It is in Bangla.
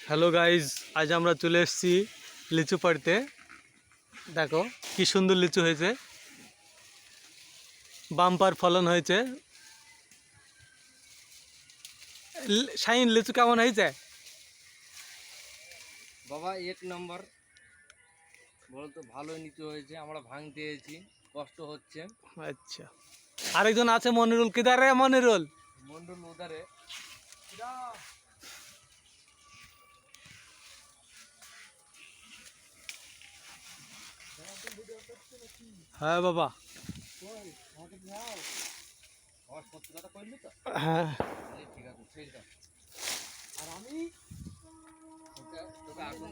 হ্যালো গাইজ, আজ আমরা চলে এসেছি লিচু পাড়তে। দেখো কি সুন্দর লিচু হয়েছে, বাম্পার ফলন হয়েছে। শাইন, লিচু কেমন হয়েছে? বাবা এক নম্বর বলতো, ভালোই নিচু হয়েছে। আমরা ভাঙতে এসেছি, কষ্ট হচ্ছে। আচ্ছা, আরেকজন আছে মনিরুল। কিদার রে মনিরুল? মন্ডল উদারে। হ্যাঁ বাবা, সত্যি কথা কইলি তো? হ্যাঁ। ঠিক আছে, সেই আর আমি তোকে এখন